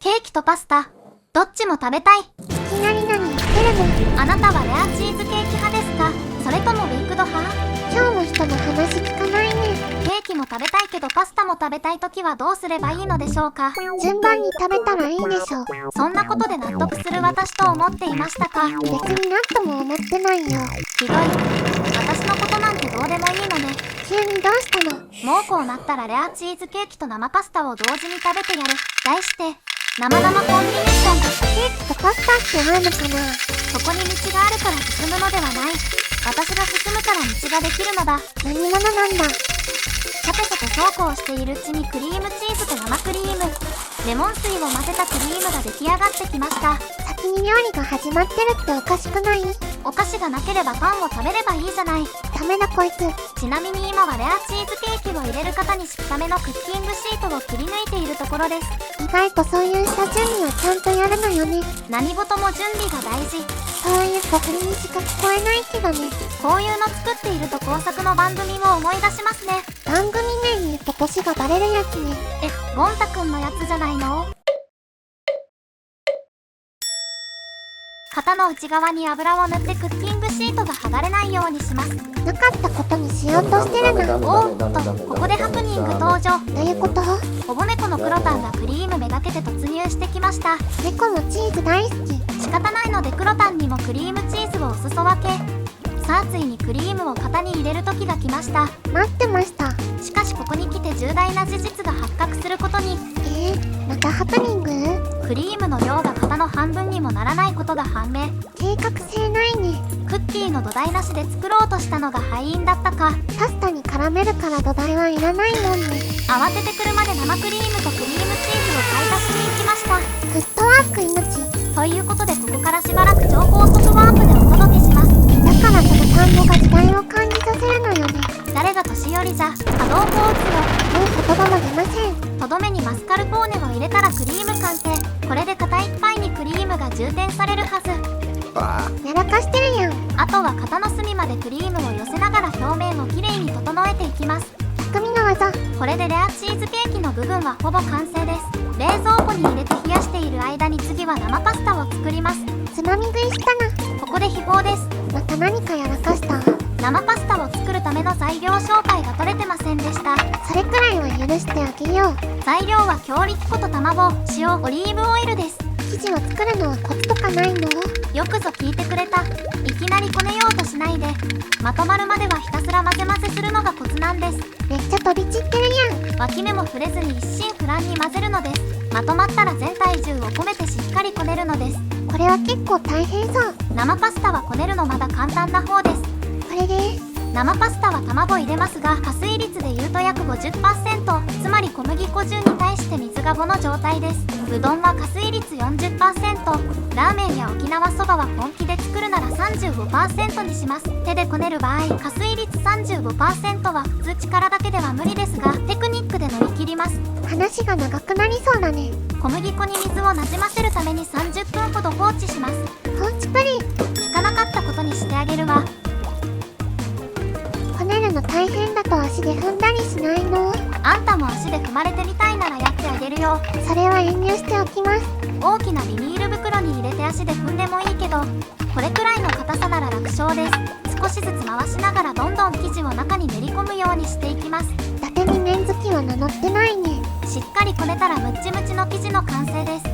ケーキとパスタ、どっちも食べたい。いきなり何言ってるの？あなたはレアチーズケーキ派ですか、それともベイクド派？今日の人の話聞かないね。ケーキも食べたいけどパスタも食べたいときはどうすればいいのでしょうか？順番に食べたらいいでしょ。そんなことで納得する私と思っていましたか？別になんとも思ってないよ。ひどい。私のことなんてどうでもいいのね。急にどうしたの？もうこうなったらレアチーズケーキと生パスタを同時に食べてやる。題して、生コンビネーション。ケーキとパスタってあるのかな？そこに道があるから進むのではない。私が進むから道ができるのだ。何者なんだ？さてさてそうこうしているうちにクリームチーズと生クリーム、レモン水を混ぜたクリームが出来上がってきました。先に料理が始まってるっておかしくない？お菓子がなければパンを食べればいいじゃない。ダメだこいつ。ちなみに今はレアチーズケーキを入れる方に敷くためのクッキングシートを切り抜いているところです。意外とそういう下準備をちゃんとやるのよね。何事も準備が大事。そういう小振りにしか聞こえないけどね。こういうの作っていると工作の番組を思い出しますね。番組名言うと年がバレるやつね。ゴンタくんのやつじゃないの？型の内側に油を塗ってクッキングシートが剥がれないようにします。なかったことにしようとしてるな。おっと、ここでハプニング登場。どういうこと？ほぼ猫のクロタンがクリームめがけて突入してきました。猫もチーズ大好き。仕方ないのでクロタンにもクリームチーズをお裾分け。さあついにクリームを型に入れる時が来ました。待ってました。しかしここに来て重大な事実が発覚することに。またハプニング？クリームの量が型の半分にもならないことが判明。計画性ないね。クッキーの土台なしで作ろうとしたのが敗因だったか。パスタに絡めるから土台はいらないもんね。慌てて車で生クリームとクリームチーズを買い出しに行きました。フットワーク命。ということでここからしばらく情報速ワープでお届けします。だからその単語が時代を感じさせるのよね。誰が年寄りじゃ、波動砲撃つよ。もう言葉も出ません。とどめにマスカルポーネを入れたらクリーム完成。これで型いっぱいにクリームが充填されるはず。やらかしてるやん。あとは型の隅までクリームを寄せながら表面をきれいに整えていきます。匠の技。これでレアチーズケーキの部分はほぼ完成です。冷蔵庫に入れて冷やしている間に次は生パスタを作ります。つまみ食いしたな。ここで秘宝です。また何かやらかした？生パスタを作るための材料紹介が取れてませんでした。それくらいは許してあげよう。材料は強力粉と卵、塩、オリーブオイルです。生地を作るのはコツとかないの？よくぞ聞いてくれた。いきなりこねようとしないで。まとまるまではひたすら混ぜ混ぜするのがコツなんです。めっちゃ飛び散ってるやん。脇目も触れずに一心不乱に混ぜるのです。まとまったら全体重を込めてしっかりこねるのです。これは結構大変そう。生パスタはこねるのまだ簡単な方です。これで生パスタは卵入れますが、加水率で言うと約 50%、 つまり小麦粉10に対して水が5の状態です。うどんは加水率 40%、 ラーメンや沖縄そばは本気で作るなら 35% にします。手でこねる場合、加水率 35% は普通力だけでは無理ですが、テクニックで乗り切ります。話が長くなりそうだね。小麦粉に水をなじませるために30分ほど放置します。放置プリン。聞かなかったことにしてあげるわ。こねるの大変だと足で踏んだりしないの？あんたも足で踏まれてみたいならやってあげるよ。それは遠慮しておきます。大きなビニール袋に入れて足で踏んでもいいけど、これくらいの硬さなら楽勝です。少しずつ回しながらどんどん生地を中に練り込むようにしていきます。伊達に麺好きは名乗ってないね。しっかりこねたらムッチムチの生地の完成です。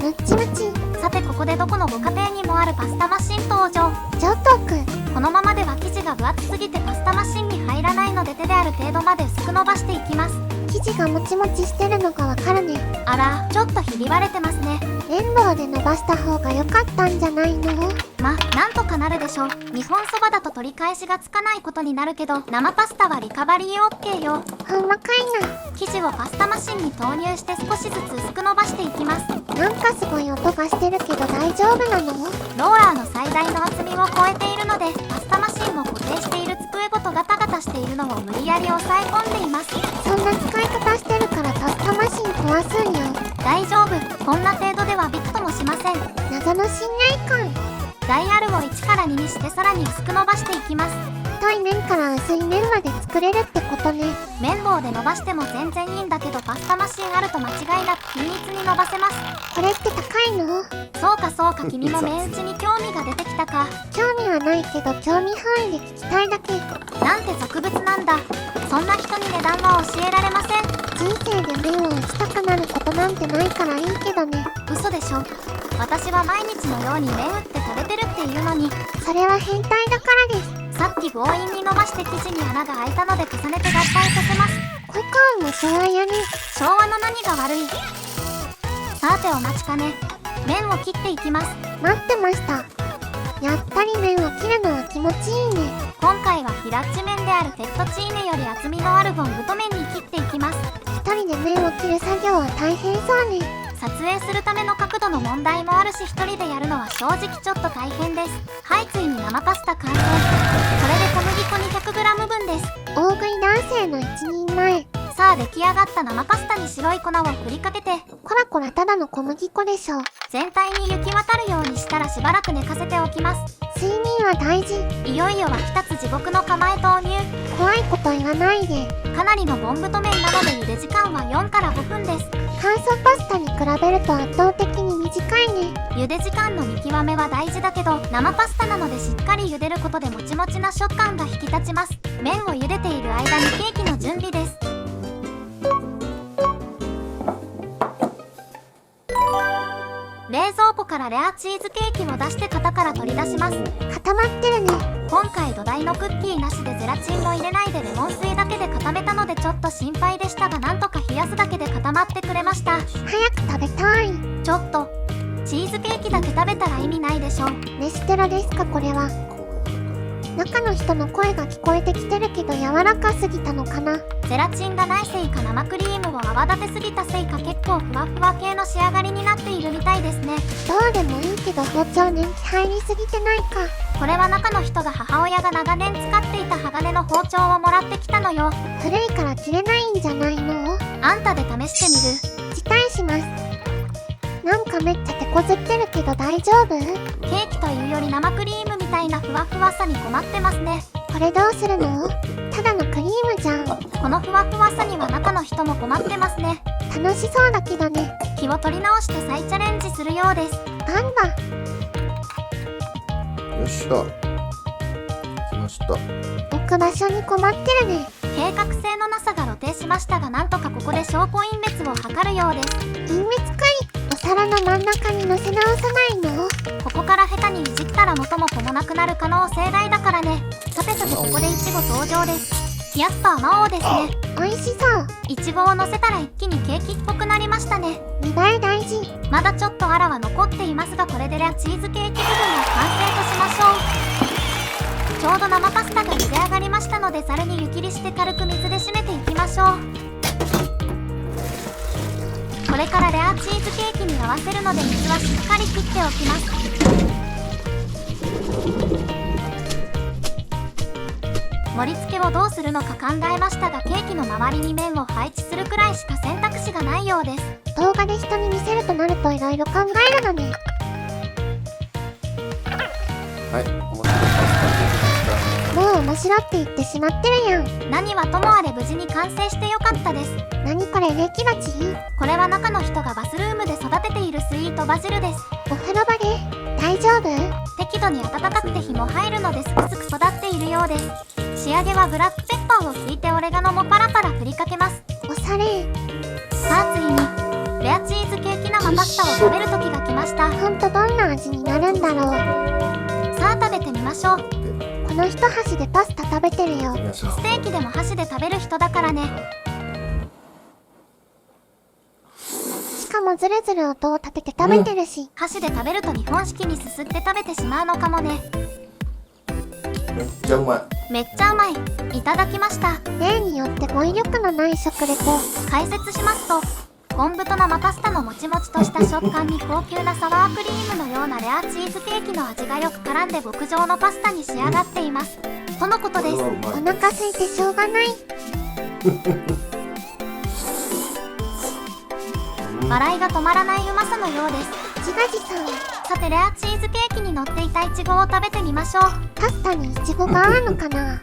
ムッチムチ。さてここでどこのご家庭にもあるパスタマシン登場。上等句。このままでは生地が分厚すぎてパスタマシンに入らないので、手である程度まで薄く伸ばしていきます。生地がもちもちしてるのがわかるね。あら、ちょっとひび割れてますね。綿棒で伸ばした方が良かったんじゃないの？なんとかなるでしょ。日本そばだと取り返しがつかないことになるけど、生パスタはリカバリー OK よ。ほんまかいな。生地をパスタマシンに投入して少しずつ薄く伸ばしていきます。なんかすごい音がしてるけど大丈夫なの？ローラーの最大の厚みを超えているので、パスタマシンを固定している机ごとガタガタしているのを無理やり押さえ込んでいます。そんな使い方してるからパスタマシン壊すんよ。大丈夫、こんな程度ではびくともしません。謎の信頼感。ダイヤルを1から2にしてさらに薄く伸ばしていきます。太い麺から薄い麺まで作れるってことね。綿棒で伸ばしても全然いいんだけど、パスタマシンあると間違いなく均一に伸ばせます。これって高いの？そうかそうか、君も麺打ちに興味が出てきたか。興味はないけど興味範囲で聞きたいだけ。なんて俗物なんだ。そんな人に値段は教えられません。人生で麺を打ちたくなることなんてないからいいけどね。嘘でしょ。私は毎日のように麺打って食べてるっていうのに。それは変態だからです。さっき強引に伸ばして生地に穴が開いたので重ねて合体させます。効果音も昭和やね。昭和の何が悪い。さてお待ちかね。麺を切っていきます。待ってました。やっぱり麺を切るのは気持ちいいね。今回はフィラッチ麺であるフェットチーネより厚みのあるボン太麺に切っていきます。一人で麺を切る作業は大変そうね。撮影するための角度の問題もあるし、一人でやるのは正直ちょっと大変です。はい、ついに生パスタ完成。これで小麦粉 200g 分です。大食い男性の一人前。さあ出来上がった生パスタに白い粉を振りかけて、こらこらただの小麦粉でしょ。全体に行き渡るようにしたらしばらく寝かせておきます。睡眠は大事。いよいよ湧き立つ地獄の構え投入。怖いこと言わないで。かなりのボン太麺なので茹で時間は4から5分です。乾燥パスタに比べると圧倒的に短いね。茹で時間の見極めは大事だけど、生パスタなのでしっかり茹でることでもちもちな食感が引き立ちます。麺を茹でている間にケーキの準備です。冷蔵庫からレアチーズケーキを出して型から取り出します。固まってるね。今回土台のクッキーなしでゼラチンも入れないでレモン水だけで固めたのでちょっと心配でしたが、なんとか冷やすだけで固まってくれました。早く食べたい。ちょっとチーズケーキだけ食べたら意味ないでしょ。飯テロですかこれは。中の人の声が聞こえてきてるけど柔らかすぎたのかな。ゼラチンがないせいか生クリームを泡立てすぎたせいか結構ふわふわ系の仕上がりになっているみたいですね。どうでもいいけど包丁年季入りすぎてないか。これは中の人が母親が長年使っていた鋼の包丁をもらってきたのよ。古いから切れないんじゃないの？あんたで試してみる？辞退します。なんかめっちゃ手こずってるけど大丈夫？ケーキというより生クリームみたいなふわふわさに困ってますね。これどうするの？ただのクリームじゃん。このふわふわさには中の人も困ってますね。楽しそうだけどね。気を取り直して再チャレンジするようです。バンバ。よっしゃ。来ました。置く場所に困ってるね。計画性のなさが露呈しましたが、なんとかここで証拠隠滅を図るようです。隠滅かい。お皿の真ん中に乗せ直さないの？ここから下手にいじったら元も子もなくなる可能性大だからね。さてさて、ここでイチゴ登場です。やっぱ魔王ですね。美味しそう。イチゴを乗せたら一気にケーキっぽくなりましたね。見栄え大事。まだちょっとあらは残っていますが、これでレアチーズケーキ部分を完成としましょう。ちょうど生パスタが茹で上がりましたので、ざるに湯切りして軽く水で締めていきましょう。これからレアチーズケーキに合わせるので水はしっかり切っておきます。盛り付けをどうするのか考えましたが、ケーキの周りに麺を配置するくらいしか選択肢がないようです。動画で人に見せるとなると色々考えるのね。はい、お待たせしました。もう面白って言ってしまってるやん。何はともあれ無事に完成してよかったです。何これネキバチ？これは中の人がバスルームで育てているスイートバジルです。お風呂場で大丈夫？適度に暖かくて日も入るのですくすく育っているようです。仕上げはブラックペッパーをひいてオレガノもパラパラ振りかけます。おしゃれ。さあついにレアチーズケーキ生パスタを食べる時が来ました。ほんとどんな味になるんだろう。さあ食べてみましょう。この一箸でパスタ食べてるよ。ステーキでも箸で食べる人だからね。しかもズルズル音を立てて食べてるし、箸で食べると日本式にすすって食べてしまうのかもね。めっちゃうまい。めっちゃうまい。いただきました。例によって語彙力のない食レポ。解説しますと、昆布と生パスタのもちもちとした食感に高級なサワークリームのようなレアチーズケーキの味がよく絡んで牧場のパスタに仕上がっています。とのことです。これはうまいお腹空いてしょうがない。笑いが止まらないうまさのようです。自画自賛。さてレアチーズケーキに乗っていたイチゴを食べてみましょう。パスタにイチゴが合うのかな。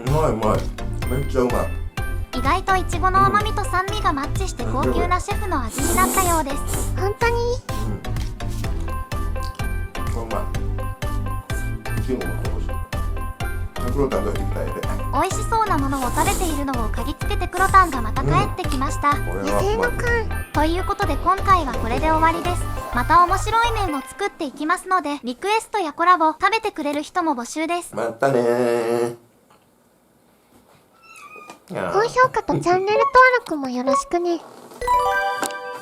うまいうまい。めっちゃうまい。意外とイチゴの甘みと酸味がマッチして高級なシェフの味になったようです。本当に。うまい。いちごも楽しい。黒タンができた絵で。美味しそうなものを食べているのを嗅ぎつけて黒タンがまた帰ってきました、これ野生はうまい。の缶。ということで今回はこれで終わりです。また面白い麺を作っていきますのでリクエストやコラボ食べてくれる人も募集です。またねー。高評価とチャンネル登録もよろしくね。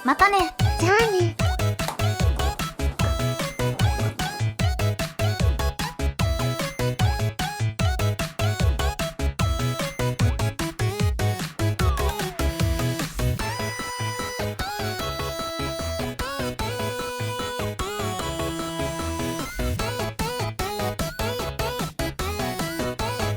またね。じゃあね。